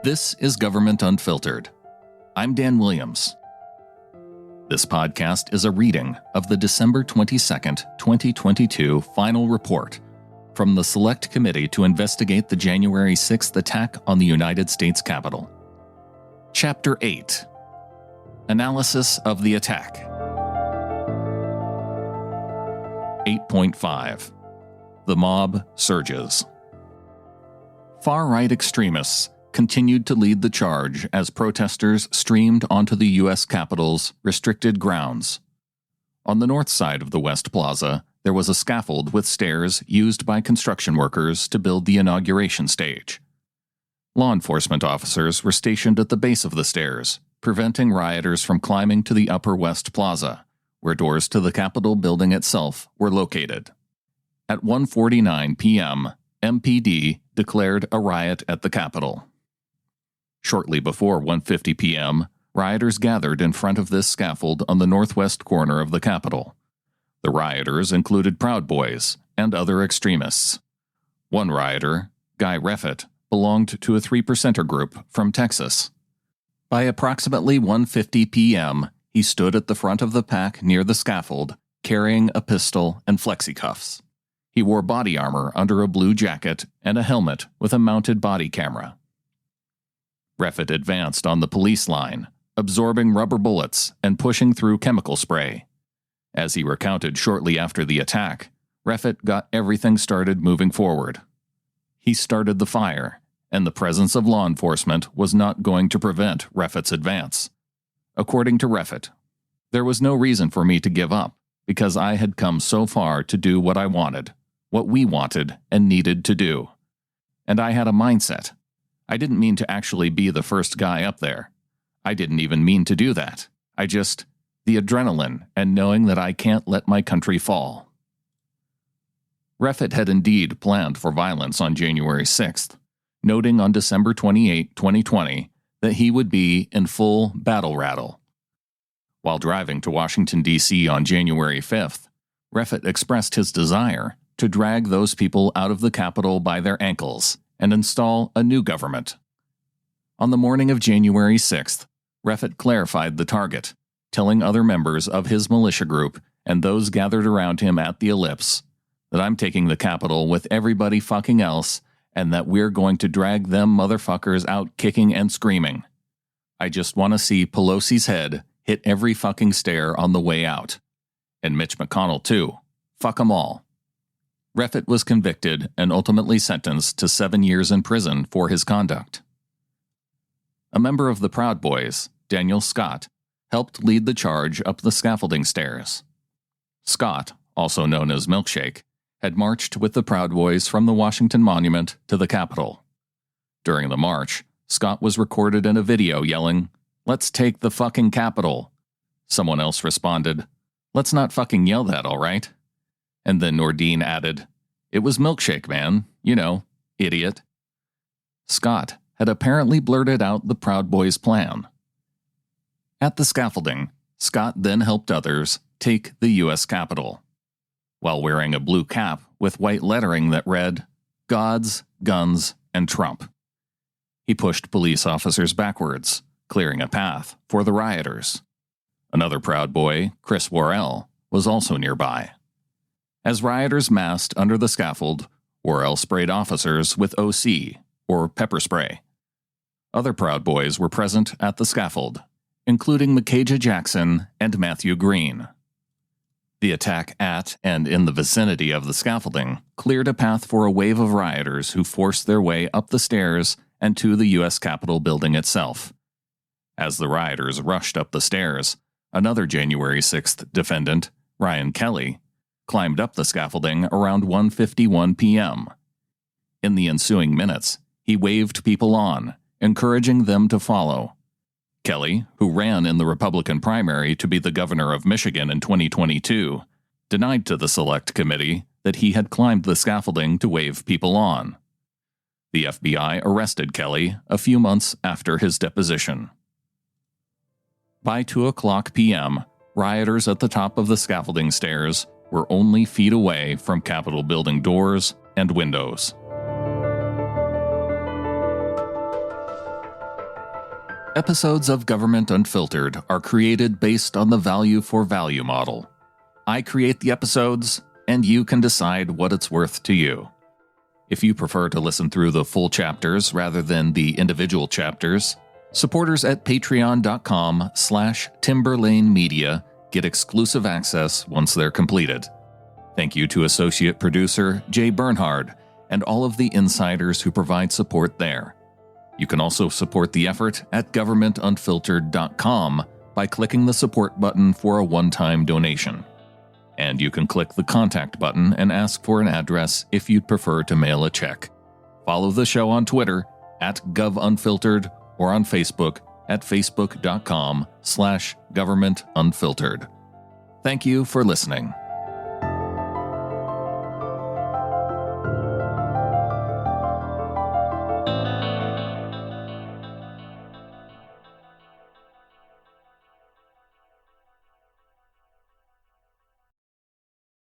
This is Government Unfiltered. I'm Dan Williams. This podcast is a reading of the December 22nd, 2022 final report from the Select Committee to investigate the January 6th attack on the United States Capitol. Chapter 8. Analysis of the attack. 8.5. The mob surges. Far-right extremists continued to lead the charge as protesters streamed onto the U.S. Capitol's restricted grounds. On the north side of the West Plaza, there was a scaffold with stairs used by construction workers to build the inauguration stage. Law enforcement officers were stationed at the base of the stairs, preventing rioters from climbing to the Upper West Plaza, where doors to the Capitol building itself were located. At 1:49 p.m., MPD declared a riot at the Capitol. Shortly before 1:50 p.m., rioters gathered in front of this scaffold on the northwest corner of the Capitol. The rioters included Proud Boys and other extremists. One rioter, Guy Reffitt, belonged to a 3%er group from Texas. By approximately 1:50 p.m., he stood at the front of the pack near the scaffold, carrying a pistol and flexi-cuffs. He wore body armor under a blue jacket and a helmet with a mounted body camera. Reffitt advanced on the police line, absorbing rubber bullets and pushing through chemical spray. As he recounted shortly after the attack, Reffitt got everything started moving forward. He started the fire, and the presence of law enforcement was not going to prevent Reffitt's advance. According to Reffitt, there was no reason for me to give up, because I had come so far to do what I wanted, what we wanted and needed to do. And I had a mindset. I didn't mean to actually be the first guy up there. I didn't even mean to do that. The adrenaline and knowing that I can't let my country fall. Reffitt had indeed planned for violence on January 6th, noting on December 28, 2020, that he would be in full battle rattle. While driving to Washington, D.C. on January 5th, Reffitt expressed his desire to drag those people out of the Capitol by their ankles and install a new government. On the morning of January 6th, Reffitt clarified the target, telling other members of his militia group and those gathered around him at the Ellipse that I'm taking the Capitol with everybody fucking else and that we're going to drag them motherfuckers out kicking and screaming. I just want to see Pelosi's head hit every fucking stair on the way out. And Mitch McConnell too. Fuck 'em all. Reffitt was convicted and ultimately sentenced to 7 years in prison for his conduct. A member of the Proud Boys, Daniel Scott, helped lead the charge up the scaffolding stairs. Scott, also known as Milkshake, had marched with the Proud Boys from the Washington Monument to the Capitol. During the march, Scott was recorded in a video yelling, "Let's take the fucking Capitol." Someone else responded, "Let's not fucking yell that, all right?" And then Nordine added, "It was Milkshake, man. You know, idiot." Scott had apparently blurted out the Proud Boys' plan. At the scaffolding, Scott then helped others take the U.S. Capitol, while wearing a blue cap with white lettering that read, "Gods, Guns, and Trump." He pushed police officers backwards, clearing a path for the rioters. Another Proud Boy, Chris Worrell, was also nearby. As rioters massed under the scaffold, Worrell sprayed officers with OC, or pepper spray. Other Proud Boys were present at the scaffold, including Micajah Jackson and Matthew Green. The attack at and in the vicinity of the scaffolding cleared a path for a wave of rioters who forced their way up the stairs and to the U.S. Capitol building itself. As the rioters rushed up the stairs, another January 6th defendant, Ryan Kelley, climbed up the scaffolding around 1:51 p.m. In the ensuing minutes, he waved people on, encouraging them to follow. Kelley, who ran in the Republican primary to be the governor of Michigan in 2022, denied to the Select Committee that he had climbed the scaffolding to wave people on. The FBI arrested Kelley a few months after his deposition. By 2:00 p.m., rioters at the top of the scaffolding stairs were only feet away from Capitol building doors and windows. Episodes of Government Unfiltered are created based on the value for value model. I create the episodes, and you can decide what it's worth to you. If you prefer to listen through the full chapters rather than the individual chapters, supporters at patreon.com/timberlanemedia get exclusive access once they're completed. Thank you to associate producer Jay Bernhard and all of the insiders who provide support there. You can also support the effort at governmentunfiltered.com by clicking the support button for a one-time donation. And you can click the contact button and ask for an address if you'd prefer to mail a check. Follow the show on Twitter at govunfiltered or on Facebook at facebook.com/governmentunfiltered. Thank you for listening.